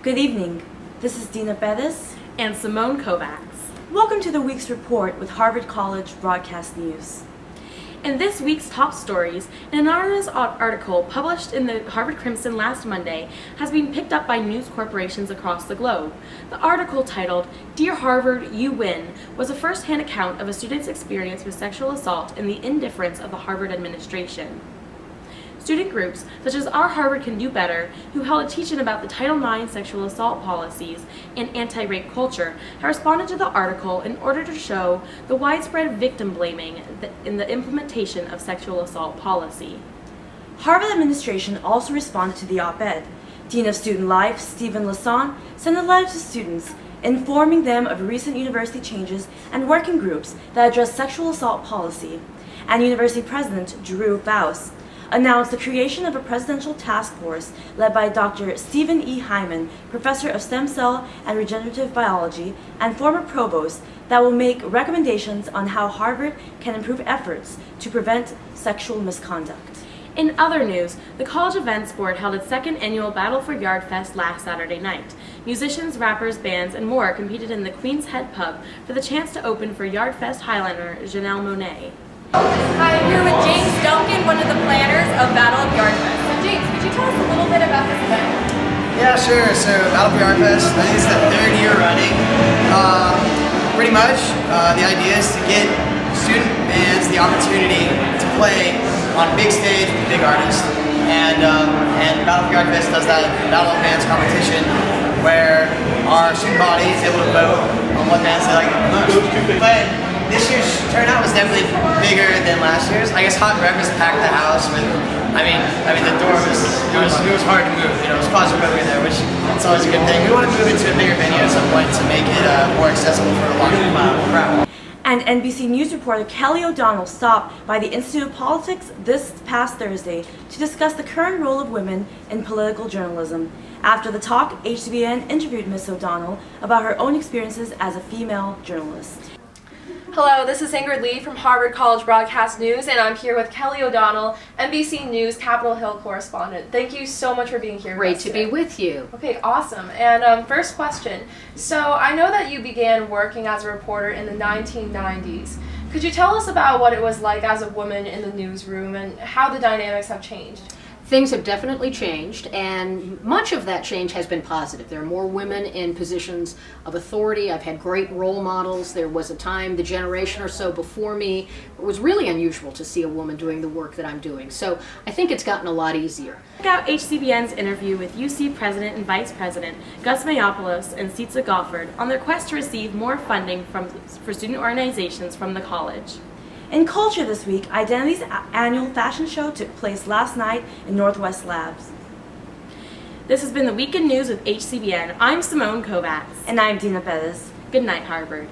Good evening. This is Dina Perez and Simone Kovacs. Welcome to the week's report with Harvard College Broadcast News. In this week's top stories, an anonymous article published in the Harvard Crimson last Monday has been picked up by news corporations across the globe. The article, titled "Dear Harvard, You Win," was a first-hand account of a student's experience with sexual assault and the indifference of the Harvard administration. Student groups, such as Our Harvard Can Do Better, who held a teach-in about the Title IX sexual assault policies and anti-rape culture, have responded to the article in order to show the widespread victim blaming in the implementation of sexual assault policy. Harvard administration also responded to the op-ed. Dean of Student Life, Stephen Lasson, sent a letter to students informing them of recent university changes and working groups that address sexual assault policy. And University President Drew Baus announced the creation of a presidential task force led by Dr. Stephen E. Hyman, professor of stem cell and regenerative biology and former provost, that will make recommendations on how Harvard can improve efforts to prevent sexual misconduct. In other news, the College Events Board held its second annual Battle for Yardfest last Saturday night. Musicians, rappers, bands, and more competed in the Queen's Head Pub for the chance to open for Yardfest Highliner Janelle Monáe. Hi, I'm here with James Duncan, one of the planners of Battle of Yardfest. So James, could you tell us a little bit about this event? Yeah, sure. So Battle of Yardfest, I think it's the third year running. Pretty much, the idea is to get student bands the opportunity to play on a big stage with big artists. And Battle of Yardfest does that Battle of Bands competition where our student body is able to vote on what bands they like the most. But this year's turnout was definitely bigger than last year's. I guess Hot Breakfast packed the house with, I mean the door it was hard to move. You know, it was claustrophobic there, which it's always a good thing. We want to move it to a bigger venue at some point to make it more accessible for a larger crowd. And NBC News reporter Kelly O'Donnell stopped by the Institute of Politics this past Thursday to discuss the current role of women in political journalism. After the talk, HCBN interviewed Ms. O'Donnell about her own experiences as a female journalist. Hello, this is Ingrid Lee from Harvard College Broadcast News, and I'm here with Kelly O'Donnell, NBC News Capitol Hill correspondent. Thank you so much for being here. Great to be with you. Okay, awesome. And first question. So I know that you began working as a reporter in the 1990s. Could you tell us about what it was like as a woman in the newsroom and how the dynamics have changed? Things have definitely changed, and much of that change has been positive. There are more women in positions of authority. I've had great role models. There was a time, the generation or so before me, it was really unusual to see a woman doing the work that I'm doing. So I think it's gotten a lot easier. Check out HCBN's interview with UC President and Vice President Gus Mayopoulos and Sitza Goffard on their quest to receive more funding for student organizations from the college. In culture this week, Identities annual fashion show took place last night in Northwest Labs. This has been the Weekend News with HCBN. I'm Simone Kovacs. And I'm Dina Perez. Good night, Harvard.